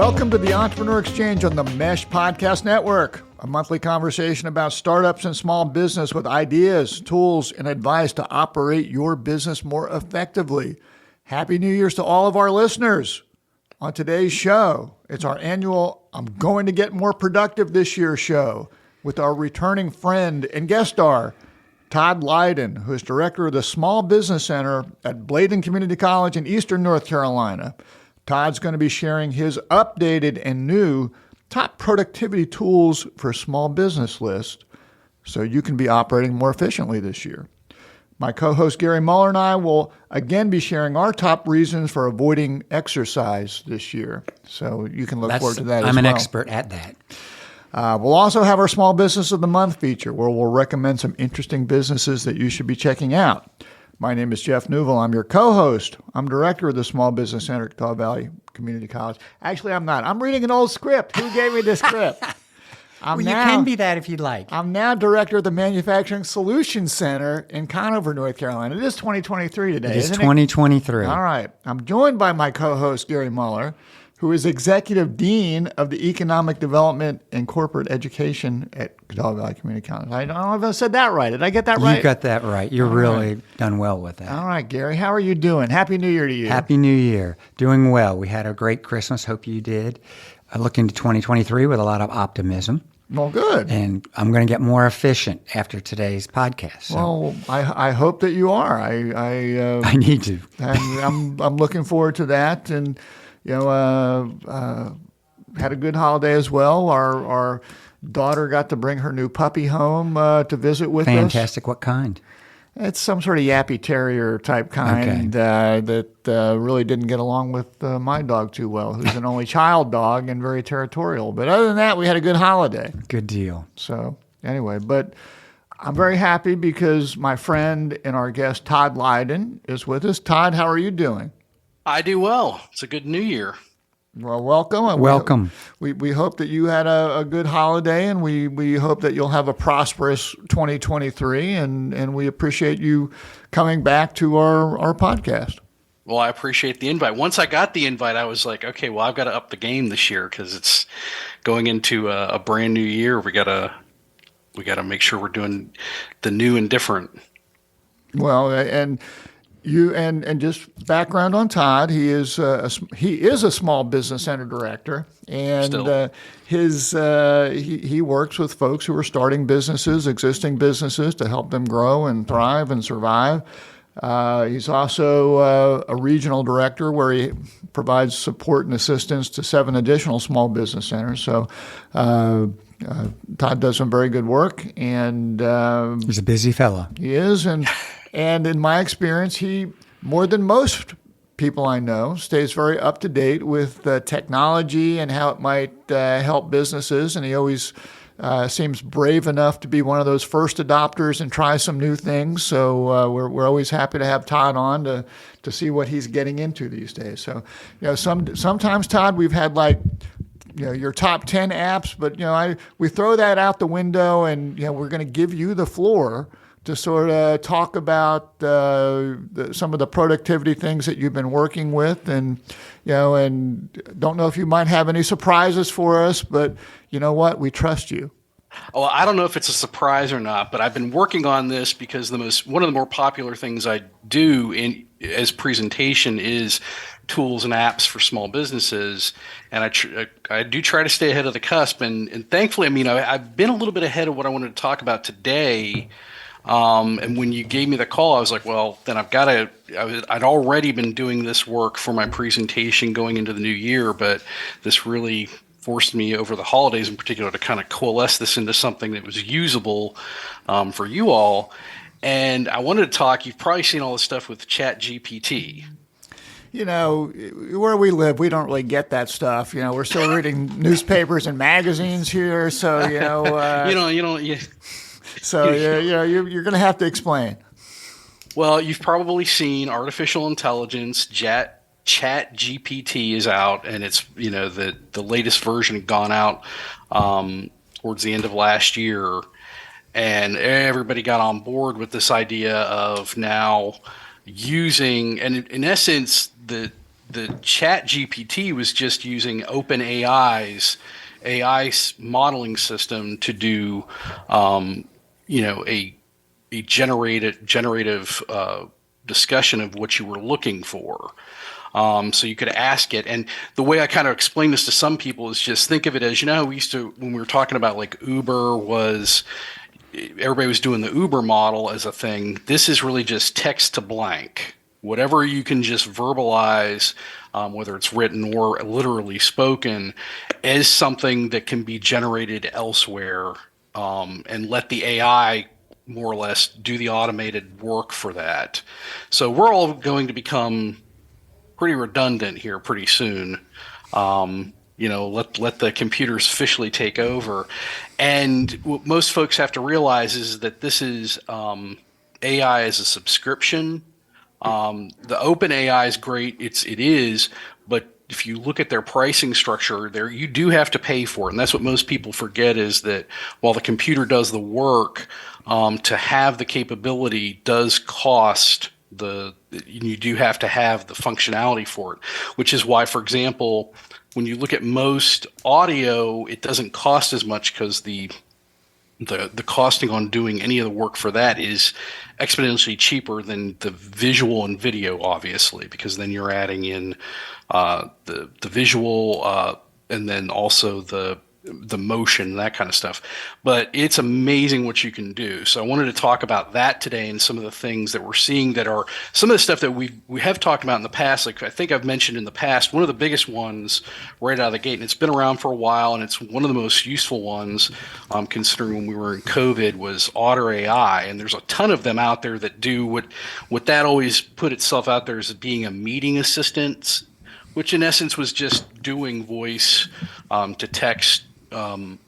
Welcome to the Entrepreneur Exchange on the Mesh Podcast Network, a monthly conversation about startups and small business with ideas, tools, and advice to operate your business more effectively. Happy New Year's to all of our listeners. On today's show, it's our annual I'm Going to Get More Productive This Year show with our returning friend and guest star, Todd Lyden, who is director of the Small Business Center at Lyden Community College in Eastern North Carolina. Todd's going to be sharing his updated and new top productivity tools for small business list so you can be operating more efficiently this year. My co-host Gary Muller and I will again be sharing our top reasons for avoiding exercise this year. So you can look forward to that as well. I'm an expert at that. We'll also have our Small Business of the Month feature where we'll recommend some interesting businesses that you should be checking out. My name is Jeff Newville. I'm your co-host. I'm director of the Small Business Center at Todd Valley Community College. Actually, I'm not. I'm reading an old script. Who gave me this script? You can be that if you'd like. I'm now director of the Manufacturing Solutions Center in Conover, North Carolina. It is 2023 today, It is isn't 2023. All right. I'm joined by my co-host, Gary Muller, who is Executive Dean of the Economic Development and Corporate Education at Todd Valley Community College. I don't know if I said that right. Did I get that right? You got that right. You're really done well with that. All right, Gary. How are you doing? Happy New Year to you. Happy New Year. Doing well. We had a great Christmas. Hope you did. I look into 2023 with a lot of optimism. Well, good. And I'm going to get more efficient after today's podcast. So. Well, I hope that you are. I need to. I'm looking forward to that. And, had a good holiday as well. Our daughter got to bring her new puppy home to visit with us. Fantastic. What kind? It's some sort of yappy terrier type kind that really didn't get along with my dog too well, who's an only child dog and very territorial. But other than that, we had a good holiday. Good deal. So anyway, but I'm very happy because my friend and our guest, Todd Lyden, is with us. Todd, how are you doing? I do well. It's a good new year. Well, welcome. Welcome. We hope that you had a good holiday, and we hope that you'll have a prosperous 2023, and we appreciate you coming back to our podcast. Well, I appreciate the invite. Once I got the invite, I was like, okay, well, I've got to up the game this year because it's going into a brand new year. We gotta make sure we're doing the new and different. Well, and you and just background on Todd, he is a small business center director, and he works with folks who are starting businesses, existing businesses, to help them grow and thrive and survive. He's also a regional director where he provides support and assistance to 7 additional small business centers. So Todd does some very good work, and he's a busy fellow. He is, and in my experience, he, more than most people I know, stays very up to date with technology and how it might help businesses, and he always seems brave enough to be one of those first adopters and try some new things. So we're always happy to have Todd on to see what he's getting into these days. So sometimes, Todd, we've had your top 10 apps, but we throw that out the window, and we're going to give you the floor to sort of talk about some of the productivity things that you've been working with, and don't know if you might have any surprises for us, but you know what? We trust you. Oh, I don't know if it's a surprise or not, but I've been working on this because one of the more popular things I do as presentation is tools and apps for small businesses, and I do try to stay ahead of the cusp, and thankfully, I've been a little bit ahead of what I wanted to talk about today. And when you gave me the call, I was like, well, then I'd already been doing this work for my presentation going into the new year, but this really forced me over the holidays in particular to kind of coalesce this into something that was usable for you all. And I wanted to talk, you've probably seen all this stuff with ChatGPT. Where we live, we don't really get that stuff. We're still reading newspapers and magazines here. So, So you're going to have to explain. Well, you've probably seen artificial intelligence. ChatGPT is out, and it's the latest version gone out towards the end of last year, and everybody got on board with this idea of now using, and in essence, the the Chat GPT was just using OpenAI's AI modeling system to do, a generative discussion of what you were looking for. So you could ask it. And the way I kind of explain this to some people is just think of it as, we used to, when we were talking about like everybody was doing the Uber model as a thing. This is really just text to blank. Whatever you can just verbalize, whether it's written or literally spoken, as something that can be generated elsewhere, and let the AI more or less do the automated work for that. So we're all going to become pretty redundant here pretty soon. Let the computers officially take over. And what most folks have to realize is that this is AI as a subscription. The open AI is great. It is, but if you look at their pricing structure, you do have to pay for it. And that's what most people forget, is that while the computer does the work, to have the capability does cost. You do have to have the functionality for it, which is why, for example, when you look at most audio, it doesn't cost as much because the costing on doing any of the work for that is exponentially cheaper than the visual and video, obviously, because then you're adding in the visual and then also the motion, that kind of stuff. But it's amazing what you can do. So I wanted to talk about that today and some of the things that we're seeing that are some of the stuff that we have talked about in the past. Like I think I've mentioned in the past, one of the biggest ones right out of the gate, and it's been around for a while, and it's one of the most useful ones, considering when we were in COVID, was Otter AI. And there's a ton of them out there that do what that always put itself out there as being a meeting assistant, which in essence was just doing voice to text,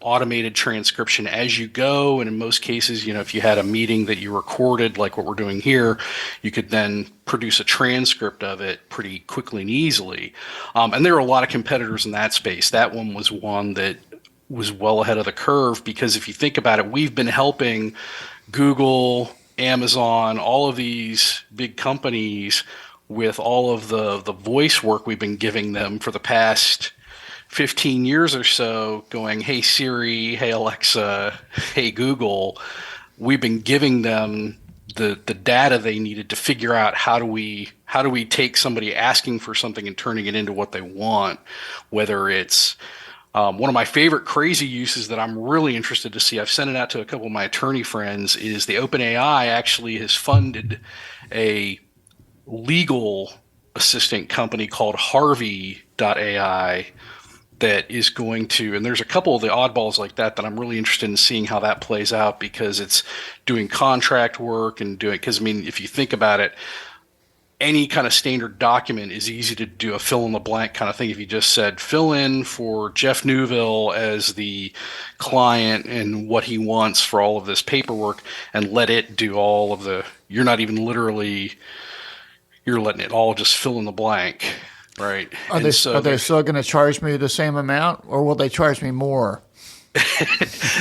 automated transcription as you go. And in most cases, if you had a meeting that you recorded, like what we're doing here, you could then produce a transcript of it pretty quickly and easily. And there are a lot of competitors in that space. That one was one that was well ahead of the curve, because if you think about it, we've been helping Google, Amazon, all of these big companies with all of the voice work we've been giving them for the past 15 years or so, going, hey Siri, hey Alexa, hey Google. We've been giving them the data they needed to figure out how do we take somebody asking for something and turning it into what they want. Whether it's one of my favorite crazy uses that I'm really interested to see, I've sent it out to a couple of my attorney friends, is the OpenAI actually has funded a legal assistant company called Harvey.ai that is going to, and there's a couple of the oddballs like that I'm really interested in seeing how that plays out, because it's doing contract work and because if you think about it, any kind of standard document is easy to do a fill in the blank kind of thing. If you just said fill in for Jeff Newville as the client and what he wants for all of this paperwork, and let it do all of you're not even literally, you're letting it all just fill in the blank. Right. Are they still going to charge me the same amount, or will they charge me more?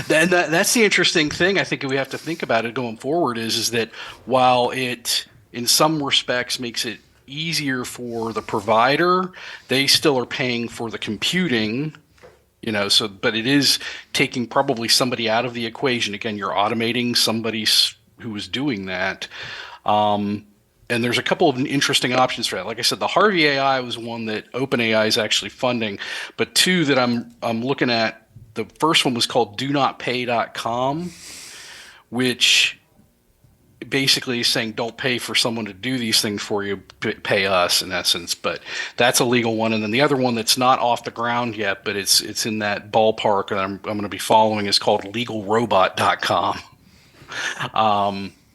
That's the interesting thing I think we have to think about it going forward is that while it in some respects makes it easier for the provider, they still are paying for the computing, but it is taking probably somebody out of the equation. Again, you're automating somebody who is doing that. And there's a couple of interesting options for that. Like I said, the Harvey AI was one that OpenAI is actually funding, but two that I'm looking at. The first one was called DoNotPay.com, which basically is saying don't pay for someone to do these things for you, pay us in essence. But that's a legal one. And then the other one that's not off the ground yet, but it's in that ballpark, and I'm going to be following, is called LegalRobot.com.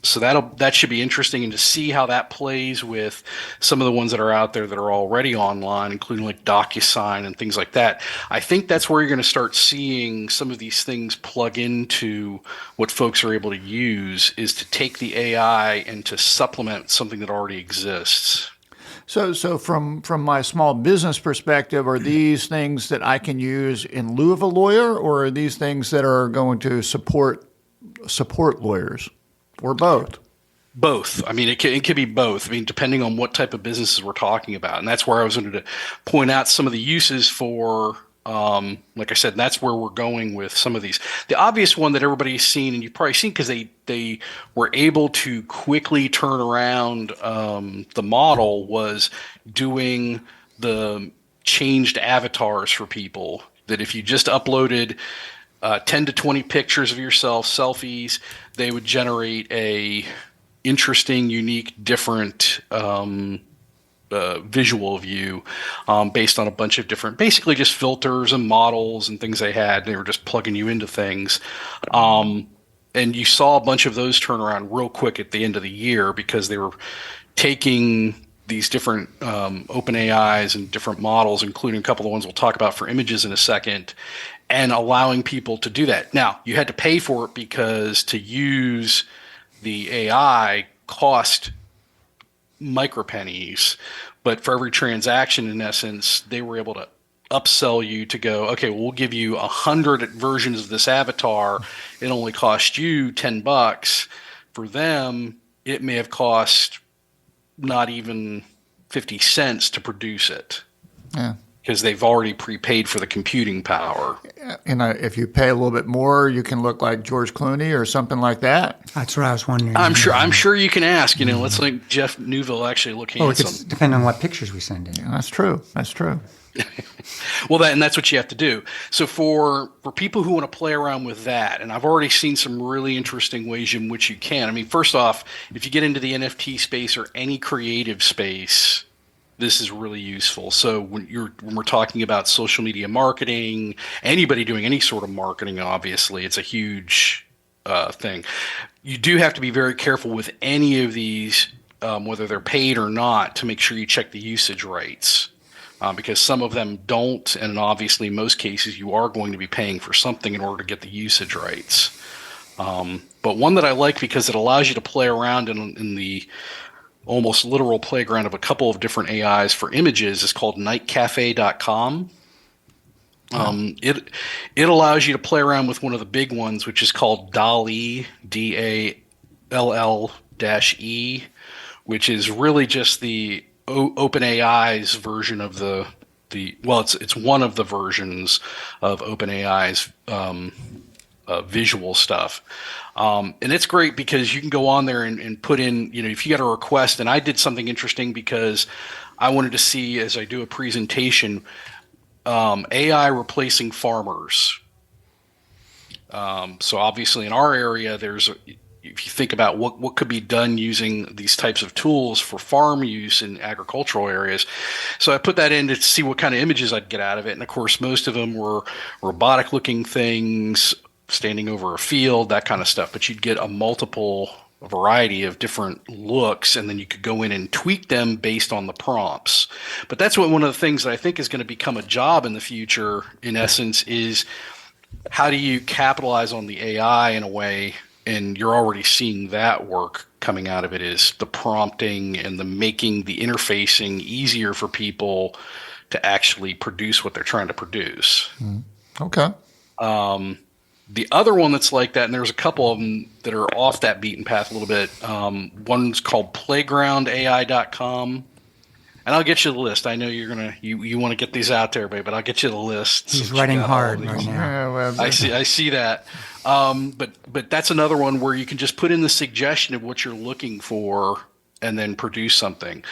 So that should be interesting, and to see how that plays with some of the ones that are out there that are already online, including like DocuSign and things like that. I think that's where you're going to start seeing some of these things plug into what folks are able to use, is to take the AI and to supplement something that already exists. So from my small business perspective, are these things that I can use in lieu of a lawyer, or are these things that are going to support lawyers? Or both? Both. I mean, it can be both. I mean, depending on what type of businesses we're talking about. And that's where I was going to point out some of the uses for, like I said, that's where we're going with some of these. The obvious one that everybody's seen, and you've probably seen because they were able to quickly turn around the model, was doing the changed avatars for people. That if you just uploaded 10 to 20 pictures of yourself, selfies, they would generate a interesting, unique, different visual of you based on a bunch of different, basically just filters and models and things they had. They were just plugging you into things. And you saw a bunch of those turn around real quick at the end of the year because they were taking these different open AIs and different models, including a couple of ones we'll talk about for images in a second, and allowing people to do that. Now, you had to pay for it because to use the AI cost micropennies, but for every transaction, in essence, they were able to upsell you to go, okay, we'll give you 100 versions of this avatar. It only cost you $10. For them, it may have cost not even 50 cents to produce it. Yeah. Because they've already prepaid for the computing power. And if you pay a little bit more, you can look like George Clooney or something like that. That's what I was wondering. I'm sure you can ask. Let's let Jeff Newville actually look handsome. It could depend on what pictures we send in. Yeah, that's true. Well, that's what you have to do. So for people who want to play around with that, and I've already seen some really interesting ways in which you can. I mean, first off, if you get into the NFT space or any creative space, this is really useful. So when we're talking about social media marketing, anybody doing any sort of marketing, obviously, it's a huge thing. You do have to be very careful with any of these, whether they're paid or not, to make sure you check the usage rates. Because some of them don't, and obviously in most cases you are going to be paying for something in order to get the usage rates. But one that I like because it allows you to play around in the almost literal playground of a couple of different AIs for images is called nightcafe.com. It allows you to play around with one of the big ones, which is called DALL-E, DALL-E, which is really just the OpenAI's version of it's one of the versions of OpenAI's visual stuff. And it's great because you can go on there and put in, if you got a request, and I did something interesting because I wanted to see, as I do a presentation, AI replacing farmers. So obviously in our area, if you think about what could be done using these types of tools for farm use in agricultural areas. So I put that in to see what kind of images I'd get out of it. And of course, most of them were robotic looking things, standing over a field, that kind of stuff. But you'd get a variety of different looks, and then you could go in and tweak them based on the prompts. But that's one of the things that I think is going to become a job in the future, in essence, is how do you capitalize on the AI in a way, and you're already seeing that work coming out of it, is the prompting and the making the interfacing easier for people to actually produce what they're trying to produce. Okay. The other one that's like that, and there's a couple of them that are off that beaten path a little bit. One's called playgroundai.com. And I'll get you the list. I know you want to get these out there, babe, but I'll get you the list. He's writing hard right now. I see that. But that's another one where you can just put in the suggestion of what you're looking for and then produce something.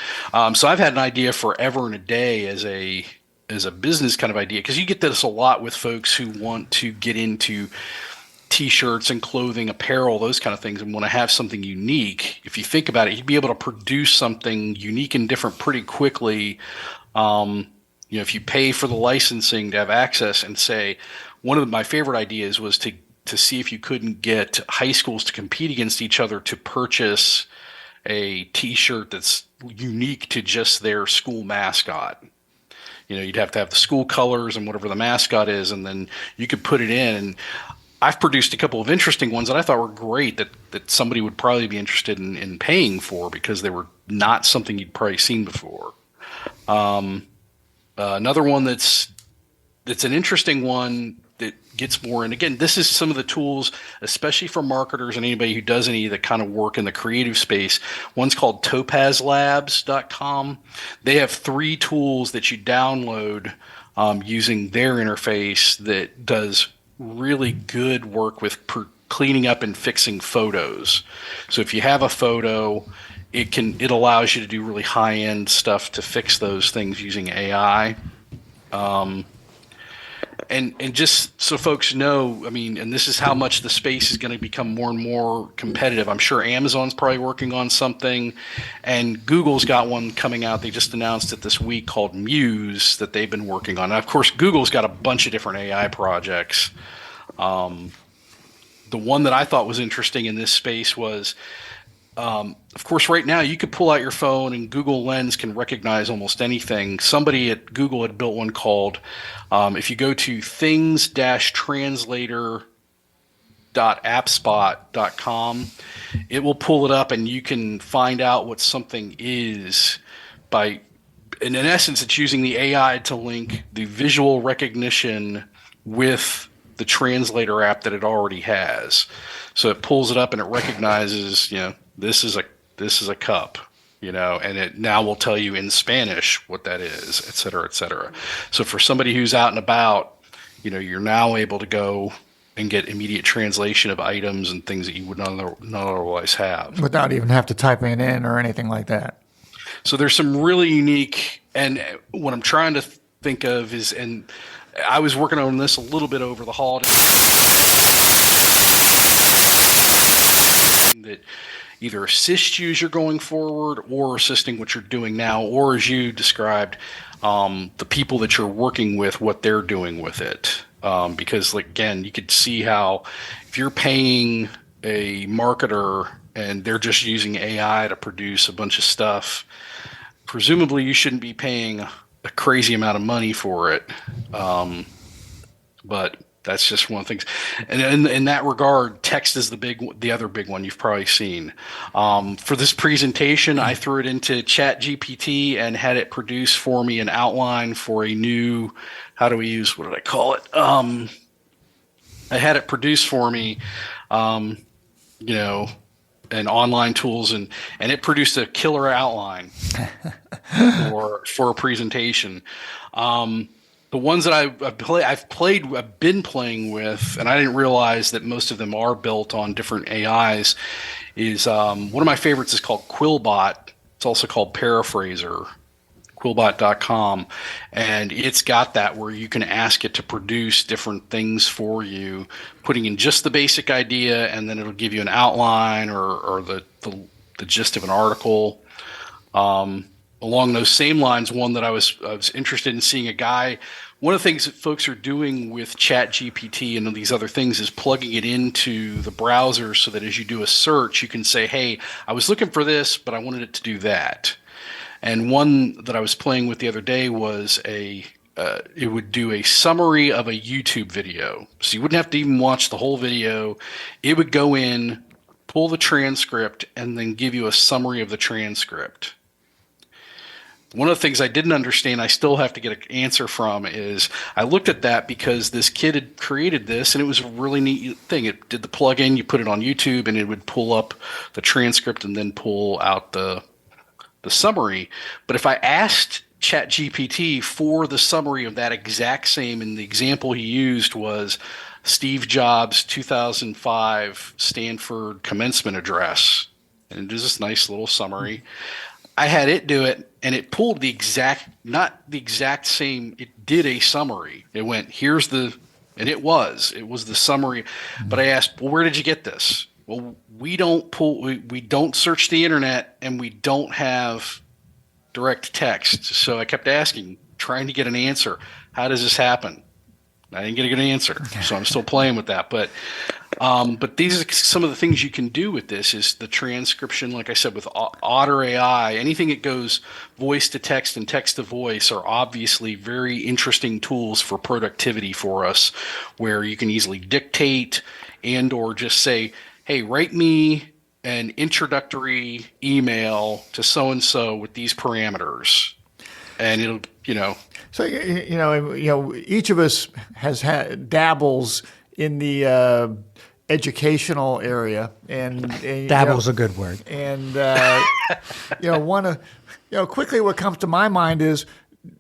So I've had an idea forever and a day as a business kind of idea, because you get this a lot with folks who want to get into T-shirts and clothing, apparel, those kind of things, and want to have something unique. If you think about it, you'd be able to produce something unique and different pretty quickly. If you pay for the licensing to have access, and say, one of my favorite ideas was to see if you couldn't get high schools to compete against each other to purchase a T-shirt that's unique to just their school mascot. You'd have to have the school colors and whatever the mascot is, and then you could put it in. And I've produced a couple of interesting ones that I thought were great that somebody would probably be interested in paying for, because they were not something you'd probably seen before. Another one that's an interesting one. that gets more. And again, this is some of the tools, especially for marketers and anybody who does any of the kind of work in the creative space. One's called topazlabs.com. They have 3 tools that you download using their interface that does really good work with cleaning up and fixing photos. So if you have a photo, it allows you to do really high-end stuff to fix those things using AI. And just so folks know, I mean, and this is how much the space is going to become more and more competitive. I'm sure Amazon's probably working on something, and Google's got one coming out. They just announced it this week called Muse that they've been working on. Now, of course, Google's got a bunch of different AI projects. The one that I thought was interesting in this space was, of course, right now you could pull out your phone and Google Lens can recognize almost anything. Somebody at Google had built one called, if you go to things-translator.appspot.com, it will pull it up and you can find out what something is and in essence, it's using the AI to link the visual recognition with the translator app that it already has. So it pulls it up and it recognizes, this is a cup, and it now will tell you in Spanish what that is, et cetera, et cetera. So for somebody who's out and about, you're now able to go and get immediate translation of items and things that you would not otherwise have. Without even have to type it in or anything like that. So there's some really unique, and what I'm trying to think of is, and I was working on this a little bit over the holiday, that either assist you as you're going forward or assisting what you're doing now, or as you described, the people that you're working with, what they're doing with it. Because again, you could see how if you're paying a marketer and they're just using AI to produce a bunch of stuff, presumably you shouldn't be paying a crazy amount of money for it. But that's just one of the things. And in that regard, text is the other big one you've probably seen. For this presentation, I threw it into ChatGPT and had it produce for me an outline for a new, what did I call it? I had it produce for me, and online tools, and it produced a killer outline for a presentation. The ones that I've been playing with, and I didn't realize that most of them are built on different AIs, is one of my favorites is called Quillbot. It's also called Paraphraser, Quillbot.com, and it's got that where you can ask it to produce different things for you, putting in just the basic idea, and then it'll give you an outline or the gist of an article. Along those same lines, one that I was interested in seeing one of the things that folks are doing with ChatGPT and these other things is plugging it into the browser so that as you do a search, you can say, hey, I was looking for this, but I wanted it to do that. And one that I was playing with the other day was it would do a summary of a YouTube video. So you wouldn't have to even watch the whole video. It would go in, pull the transcript, and then give you a summary of the transcript. One of the things I didn't understand, I still have to get an answer from, is I looked at that because this kid had created this, and it was a really neat thing. It did the plugin, you put it on YouTube, and it would pull up the transcript and then pull out the summary. But if I asked ChatGPT for the summary of that exact same, and the example he used was Steve Jobs' 2005 Stanford commencement address, and it is this nice little summary. I had it do it, and it pulled not the exact same, it did a summary. It went, and it was the summary. But I asked, well, where did you get this? Well, we don't search the internet, and we don't have direct text. So I kept asking, trying to get an answer. How does this happen? I didn't get a good answer, so I'm still playing with that. But these are some of the things you can do with this is the transcription, like I said, with Otter AI. Anything that goes voice to text and text to voice are obviously very interesting tools for productivity for us, where you can easily dictate and or just say, hey, write me an introductory email to so-and-so with these parameters. And it'll So each of us has had dabbles in the educational area, and Dabble's a good word. And quickly what comes to my mind is,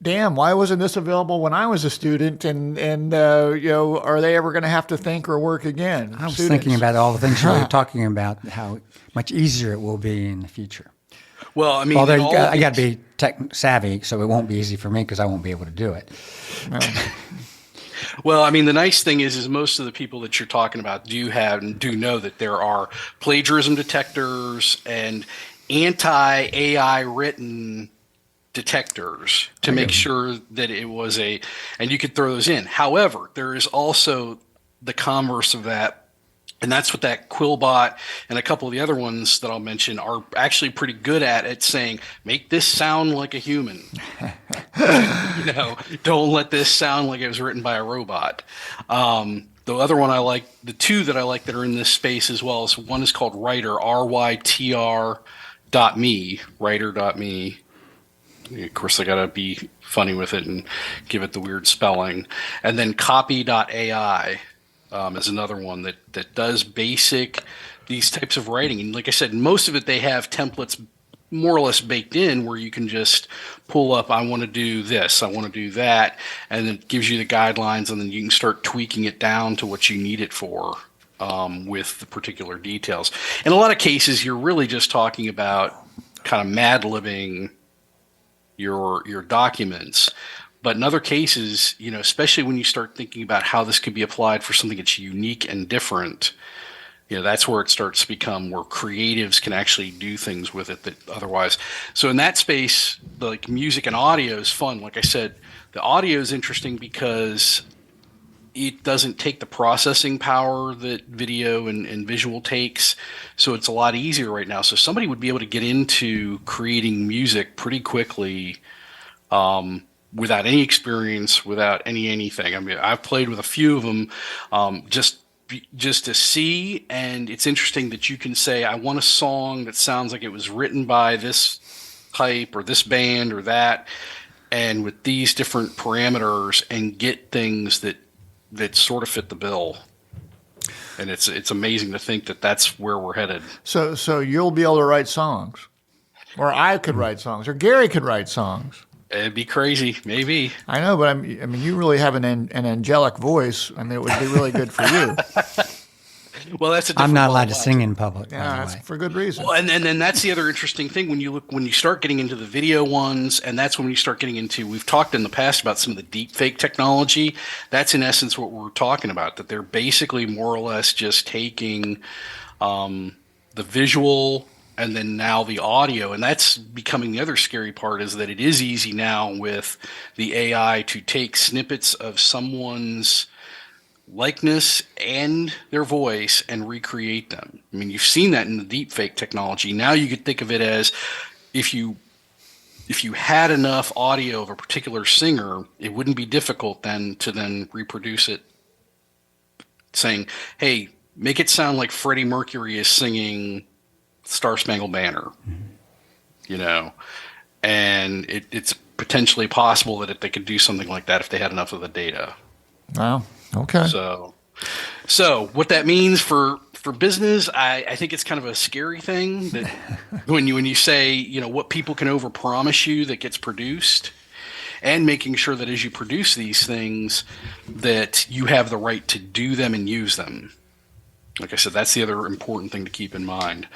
damn, why wasn't this available when I was a student? And are they ever going to have to think or work again? I was thinking about all the things you were talking about, how much easier it will be in the future. Well, I mean, I got to be tech savvy, so it won't be easy for me because I won't be able to do it. Well, I mean, the nice thing is most of the people that you're talking about do know that there are plagiarism detectors and anti-AI written detectors to make sure that it was and you could throw those in. However, there is also the converse of that. And that's what that Quillbot and a couple of the other ones that I'll mention are actually pretty good at saying, make this sound like a human. Don't let this sound like it was written by a robot. The other one I like, the two that I like that are in this space as well, is one is called Writer, RYTR.me, writer.me. Of course, I got to be funny with it and give it the weird spelling. And then copy.ai. Is another one that does these types of writing. And like I said, most of it, they have templates more or less baked in where you can just pull up, I want to do this, I want to do that, and it gives you the guidelines, and then you can start tweaking it down to what you need it for with the particular details. In a lot of cases, you're really just talking about kind of mad-libbing your documents. But in other cases, especially when you start thinking about how this could be applied for something that's unique and different, that's where it starts to become where creatives can actually do things with it that otherwise. So in that space, like music and audio is fun. Like I said, the audio is interesting because it doesn't take the processing power that video and visual takes. So it's a lot easier right now. So somebody would be able to get into creating music pretty quickly, without any experience, without anything. I mean, I've played with a few of them, just to see, and it's interesting that you can say, I want a song that sounds like it was written by this type or this band or that, and with these different parameters, and get things that sort of fit the bill. And it's amazing to think that that's where we're headed. So you'll be able to write songs, or I could write songs, or Gary could write songs. It'd be crazy, maybe. I know, but I mean, you really have an angelic voice. I mean, it would be really good for you. Well, that's I'm not allowed to sing in public. Yeah, that's for good reason. Well, and then that's the other interesting thing when you start getting into the video ones, and that's when you start getting into. We've talked in the past about some of the deep fake technology. That's in essence what we're talking about. That they're basically more or less just taking the visual and then now the audio, and that's becoming the other scary part, is that it is easy now with the AI to take snippets of someone's likeness and their voice and recreate them. I mean, you've seen that in the deepfake technology. Now you could think of it as if you had enough audio of a particular singer, it wouldn't be difficult then to reproduce it, saying, hey, make it sound like Freddie Mercury is singing Star Spangled Banner, and it's potentially possible that if they could do something like that if they had enough of the data. Wow. Okay. So what that means for business, I think it's kind of a scary thing that when you say, what people can overpromise you that gets produced, and making sure that as you produce these things that you have the right to do them and use them. Like I said, that's the other important thing to keep in mind.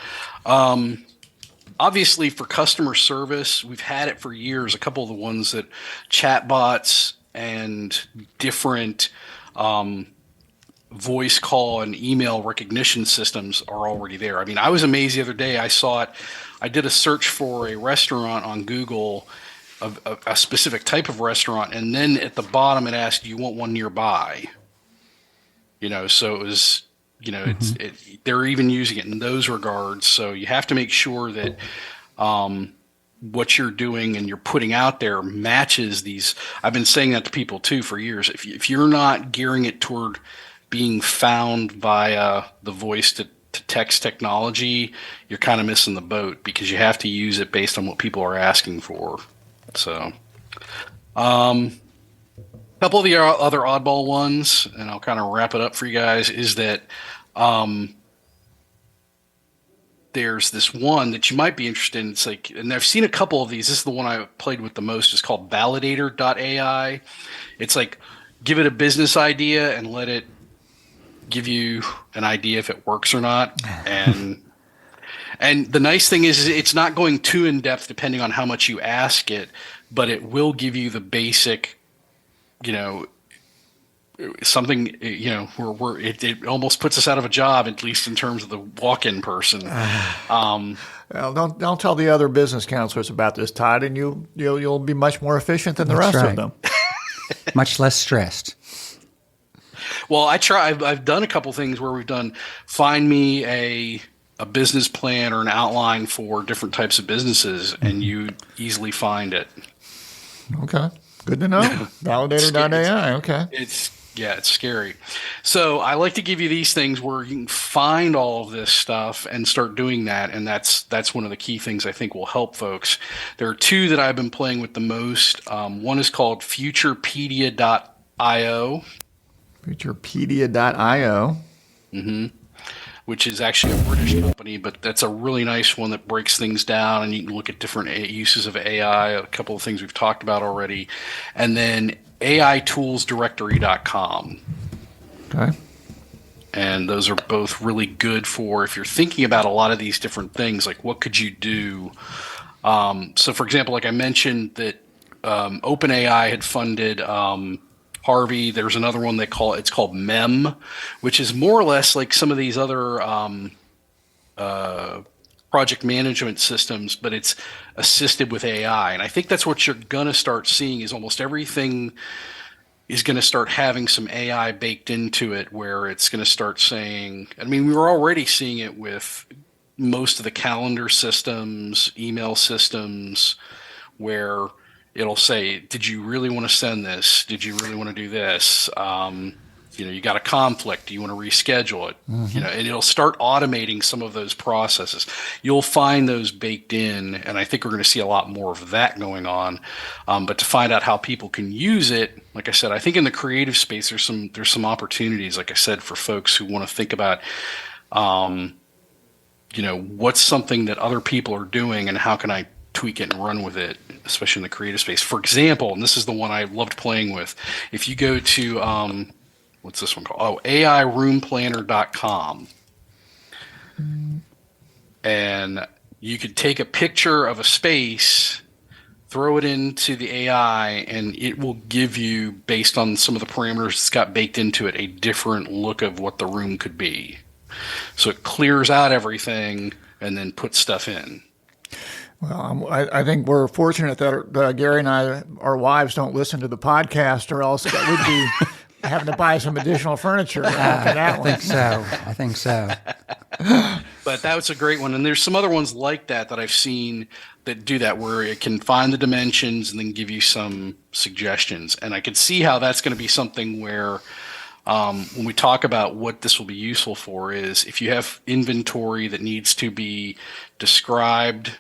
Obviously, for customer service, we've had it for years. A couple of the ones that chatbots and different voice call and email recognition systems are already there. I mean, I was amazed the other day. I saw it. I did a search for a restaurant on Google, a specific type of restaurant, and then at the bottom it asked, do you want one nearby? So it was... they're even using it in those regards. So you have to make sure that what you're doing and you're putting out there matches these. I've been saying that to people too for years. If you're not gearing it toward being found via the voice to text technology, you're kind of missing the boat, because you have to use it based on what people are asking for. So A couple of the other oddball ones, and I'll kind of wrap it up for you guys, is that there's this one that you might be interested in. It's like, and I've seen a couple of these. This is the one I played with the most. It's called Validator.ai. It's like, give it a business idea and let it give you an idea if it works or not. And the nice thing is it's not going too in depth depending on how much you ask it, but it will give you the basic, something, where it almost puts us out of a job, at least in terms of the walk-in person. Well, don't tell the other business counselors about this, Todd, and you'll be much more efficient than the rest of them. Much less stressed. Well, I've done a couple things where we've done find me a business plan or an outline for different types of businesses, and you easily find it. Okay. Good to know. Validator.ai. Okay. It's scary. So I like to give you these things where you can find all of this stuff and start doing that. And that's one of the key things I think will help folks. There are two that I've been playing with the most. One is called Futurepedia.io. Futurepedia.io. Which is actually a British company, but that's a really nice one that breaks things down, and you can look at different uses of AI, a couple of things we've talked about already. And then AIToolsDirectory.com. Okay. And those are both really good for if you're thinking about a lot of these different things, like what could you do? So, for example, like I mentioned that OpenAI had funded Harvey. There's another one it's called MEM, which is more or less like some of these other project management systems, but it's assisted with AI. And I think that's what you're going to start seeing is almost everything is going to start having some AI baked into it, where it's going to start saying, I mean, we were already seeing it with most of the calendar systems, email systems, where it'll say, did you really want to send this? Did you really want to do this? You got a conflict. Do you want to reschedule it? And it'll start automating some of those processes. You'll find those baked in, and I think we're going to see a lot more of that going on. But to find out how people can use it, like I said, I think in the creative space, there's some opportunities, like I said, for folks who want to think about, what's something that other people are doing and how can I tweak it and run with it, especially in the creative space. For example, and this is the one I loved playing with, if you go to, what's this one called? AIRoomPlanner.com. And you could take a picture of a space, throw it into the AI, and it will give you, based on some of the parameters it's got baked into it, a different look of what the room could be. So it clears out everything and then puts stuff in. Well, I think we're fortunate that Gary and our wives don't listen to the podcast, or else that would be having to buy some additional furniture. I think so. But that was a great one. And there's some other ones like that I've seen that do that, where it can find the dimensions and then give you some suggestions. And I could see how that's going to be something where when we talk about what this will be useful for is if you have inventory that needs to be described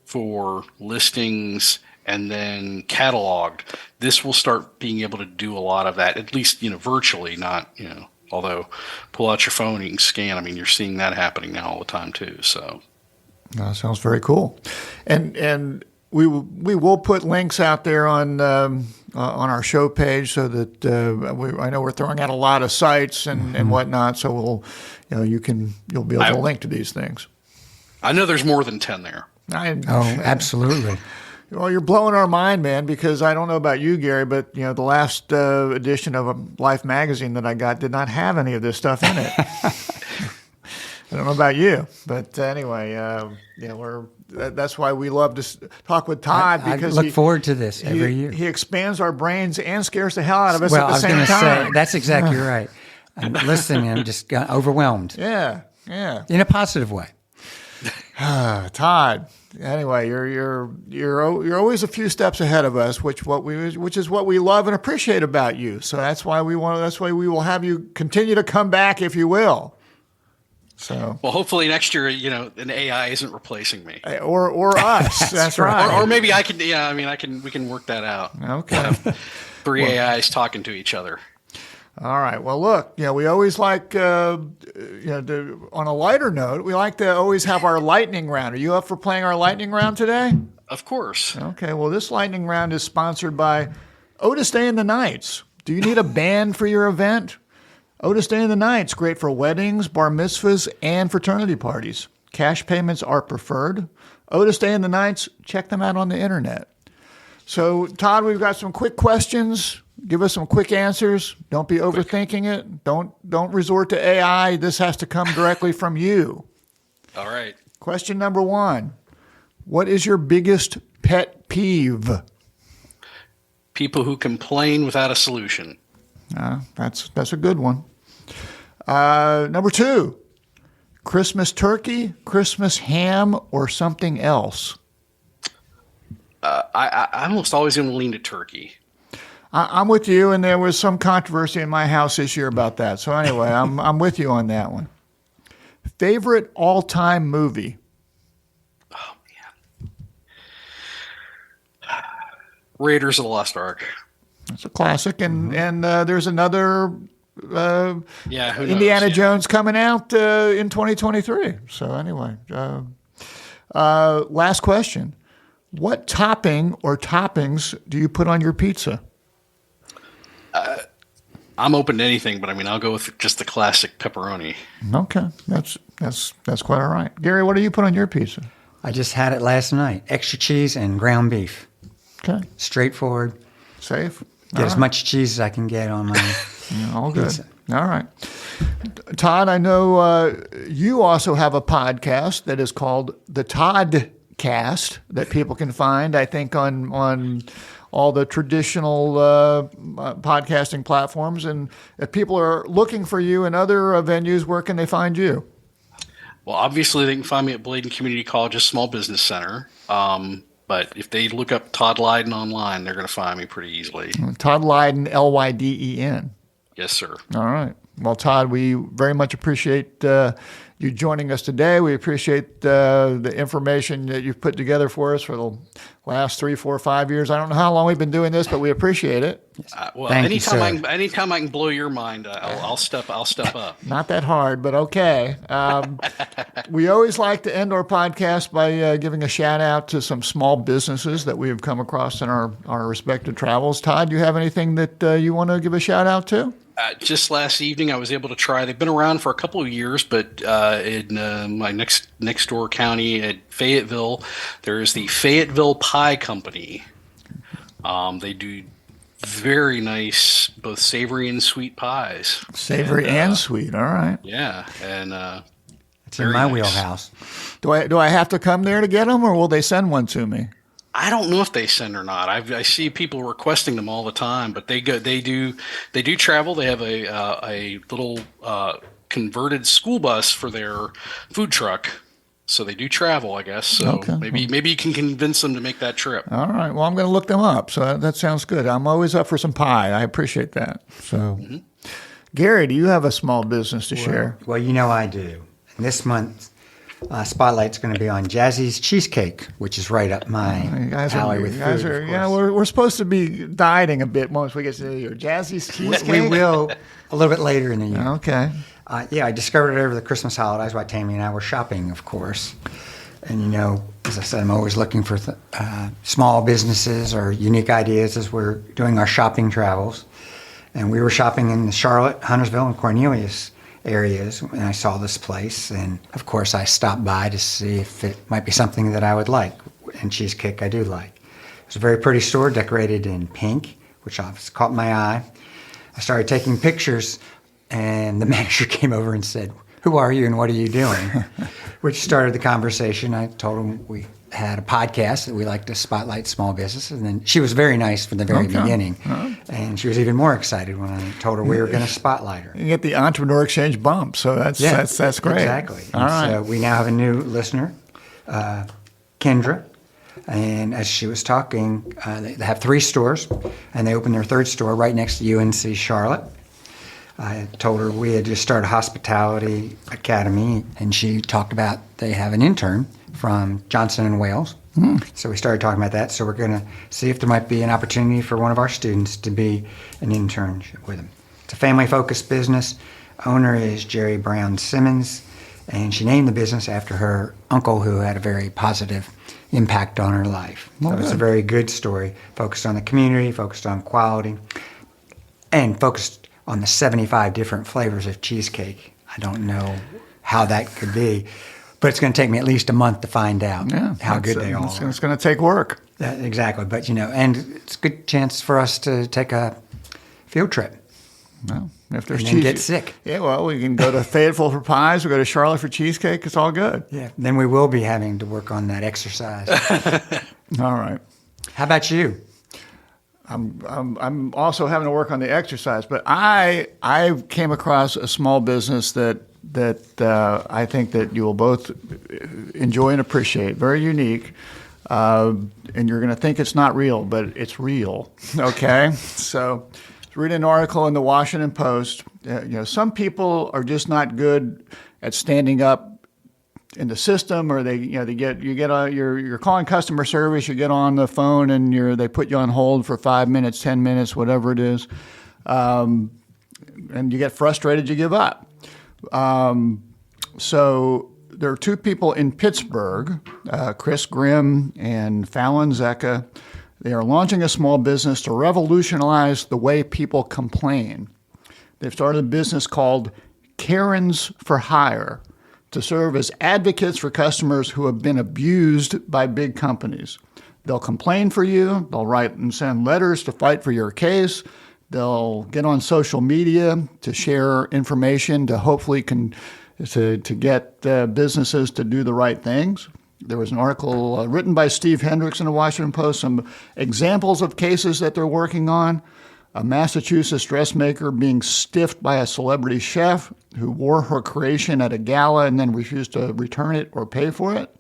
for listings and then cataloged, this will start being able to do a lot of that, at least, virtually, not, although pull out your phone and you can scan. I mean, you're seeing that happening now all the time too. So that sounds very cool. And we will put links out there on our show page so that I know we're throwing out a lot of sites and whatnot. So you'll be able to link to these things. I know there's more than 10 there. Absolutely. Well, you're blowing our mind, man, because I don't know about you, Gary, but the last edition of Life magazine that I got did not have any of this stuff in it. I don't know about you, but anyway, that's why we love to talk with Todd, because I look forward to this every year. He expands our brains and scares the hell out of us at the same time. I was going to say, that's exactly right. I'm listening and I'm just overwhelmed. Yeah. In a positive way. Todd. Anyway, you're always a few steps ahead of us, which is what we love and appreciate about you. So that's why we will have you continue to come back, if you will. So, Well, hopefully next year, an AI isn't replacing me. or us. That's right. Or maybe I can. Yeah, I mean, we can work that out. Okay. We'll have three AIs talking to each other. All right. Well, look, we always like, on a lighter note, we like to always have our lightning round. Are you up for playing our lightning round today? Of course. Okay. Well, this lightning round is sponsored by Otis Day in the Nights. Do you need a band for your event? Otis Day in the Nights, great for weddings, bar mitzvahs, and fraternity parties. Cash payments are preferred. Otis Day in the Nights, check them out on the internet. So, Todd, we've got some quick questions. Give us some quick answers. Don't be overthinking it. Don't resort to AI. This has to come directly from you. All right. Question number 1. What is your biggest pet peeve? People who complain without a solution. That's a good one. Number 2, Christmas turkey, Christmas ham, or something else? I almost always going to lean to turkey. I'm with you, and there was some controversy in my house this year about that. So anyway, I'm with you on that one. Favorite all-time movie? Oh man, Raiders of the Lost Ark. That's a classic, and there's another Indiana Jones coming out in 2023. So anyway, last question: what topping or toppings do you put on your pizza? I'm open to anything, but I mean, I'll go with just the classic pepperoni. Okay, that's quite all right. Gary, what do you put on your pizza? I just had it last night. Extra cheese and ground beef. Okay, Straightforward. safe. Get as much cheese as I can get on my All good. pizza. All right. Todd, I know you also have a podcast that is called the Toddcast that people can find, I think, on all the traditional podcasting platforms. And if people are looking for you in other venues, where can they find you? Well, obviously, they can find me at Bladen Community College's Small Business Center. But if they look up Todd Lyden online, they're going to find me pretty easily. Todd Lyden, Lyden. Yes, sir. All right. Well, Todd, we very much appreciate you joining us today. We appreciate the information that you've put together for us for the last 3, 4, 5 years. I don't know how long we've been doing this, but we appreciate it. Well, Thank you, sir. anytime I can blow your mind, I'll step up. Not that hard, but okay. We always like to end our podcast by giving a shout out to some small businesses that we have come across in our respective travels. Todd, do you have anything that you want to give a shout out to? Just last evening, I was able to try. They've been around for a couple of years, but in my next door county at Fayetteville, there is the Fayetteville Pie Company. They do very nice, both savory and sweet pies. Savory and sweet. All right. Yeah, and It's in my wheelhouse. Do I have to come there to get them, or will they send one to me? I don't know if they send or not. I see people requesting them all the time, but they do travel. They have a little converted school bus for their food truck, so they do travel, I guess. So Okay. maybe you can convince them to make that trip. All right. Well, I'm going to look them up. So that sounds good. I'm always up for some pie. I appreciate that. So, Gary, do you have a small business to share? Well, I do. And this month, Spotlight's going to be on Jazzy's Cheesecake, which is right up my alley with food, of course. We're supposed to be dieting a bit once we get to the year. Jazzy's Cheesecake? We will a little bit later in the year. Okay. I discovered it over the Christmas holidays while Tammy and I were shopping, of course. And, as I said, I'm always looking for small businesses or unique ideas as we're doing our shopping travels. And we were shopping in the Charlotte, Huntersville, and Cornelius areas, and I saw this place. And, of course, I stopped by to see if it might be something that I would like. And cheesecake I do like. It was a very pretty store, decorated in pink, which obviously caught my eye. I started taking pictures, and the manager came over and said, "Who are you and what are you doing?" Which started the conversation. I told him we had a podcast that we like to spotlight small businesses, and then she was very nice from the very beginning, and she was even more excited when I told her we were going to spotlight her. You get the Entrepreneur Exchange bump, so that's great. Exactly. All right. So we now have a new listener, Kendra. And as she was talking, they have 3 stores, and they opened their 3rd store right next to UNC Charlotte. I told her we had just started a hospitality academy, and she talked about they have an intern from Johnson & Wales. So we started talking about that. So we're going to see if there might be an opportunity for one of our students to be an intern with them. It's a family-focused business. Owner is Jerry Brown Simmons, and she named the business after her uncle who had a very positive impact on her life. So it's a very good story, focused on the community, focused on quality, and focused on the 75 different flavors of cheesecake. I don't know how that could be, but it's going to take me at least a month to find out how good they all are. It's going to take work. Exactly, but and it's a good chance for us to take a field trip. Well, if there's and cheese, then get sick. Yeah, well, we can go to Fayetteville for pies. We go to Charlotte for cheesecake. It's all good. Yeah, then we will be having to work on that exercise. All right. How about you? I'm also having to work on the exercise, but I came across a small business that I think that you will both enjoy and appreciate. Very unique, and you're going to think it's not real, but it's real. Okay, so. Read an article in the Washington Post. Some people are just not good at standing up in the system, or you're calling customer service. You get on the phone and they put you on hold for 5 minutes, 10 minutes, whatever it is, and you get frustrated. You give up. So there are two people in Pittsburgh, Chris Grimm and Fallon Zecca. They are launching a small business to revolutionize the way people complain. They've started a business called Karens for Hire to serve as advocates for customers who have been abused by big companies. They'll complain for you. They'll write and send letters to fight for your case. They'll get on social media to share information to hopefully to get businesses to do the right things. There was an article written by Steve Hendricks in the Washington Post, some examples of cases that they're working on. A Massachusetts dressmaker being stiffed by a celebrity chef who wore her creation at a gala and then refused to return it or pay for it.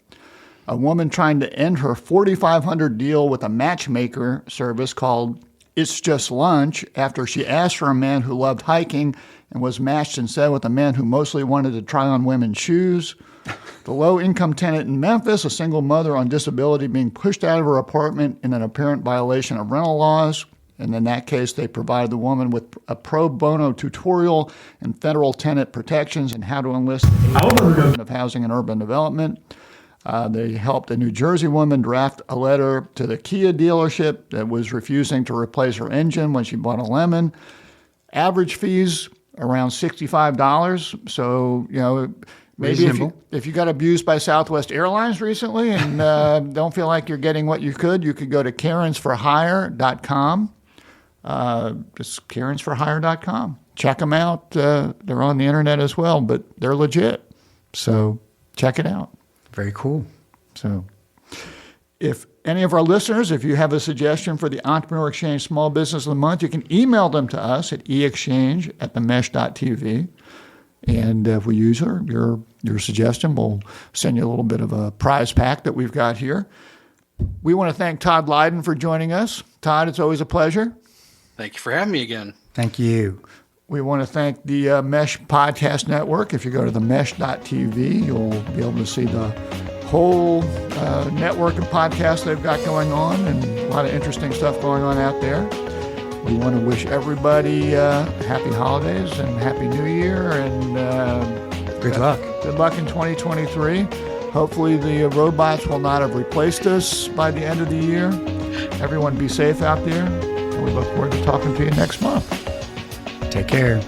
A woman trying to end her $4,500 deal with a matchmaker service called It's Just Lunch after she asked for a man who loved hiking and was matched instead with a man who mostly wanted to try on women's shoes. The low-income tenant in Memphis, a single mother on disability being pushed out of her apartment in an apparent violation of rental laws. And in that case, they provided the woman with a pro bono tutorial in federal tenant protections and how to enlist the Department of Housing and Urban Development. They helped a New Jersey woman draft a letter to the Kia dealership that was refusing to replace her engine when she bought a lemon. Average fees around $65. So, maybe if you got abused by Southwest Airlines recently and don't feel like you're getting what you could go to karensforhire.com. Just karensforhire.com. Check them out. They're on the internet as well, but they're legit. So check it out. Very cool. So if any of our listeners, if you have a suggestion for the Entrepreneur Exchange Small Business of the Month, you can email them to us at eexchange@themesh.tv. And if we use your suggestion, we'll send you a little bit of a prize pack that we've got here. We want to thank Todd Lyden for joining us. Todd, it's always a pleasure. Thank you for having me again. Thank you. We want to thank the Mesh Podcast Network. If you go to themesh.tv, you'll be able to see the whole network of podcasts they've got going on and a lot of interesting stuff going on out there. We want to wish everybody happy holidays and happy New Year and good luck. Good luck in 2023. Hopefully the robots will not have replaced us by the end of the year. Everyone be safe out there, and we look forward to talking to you next month. Take care.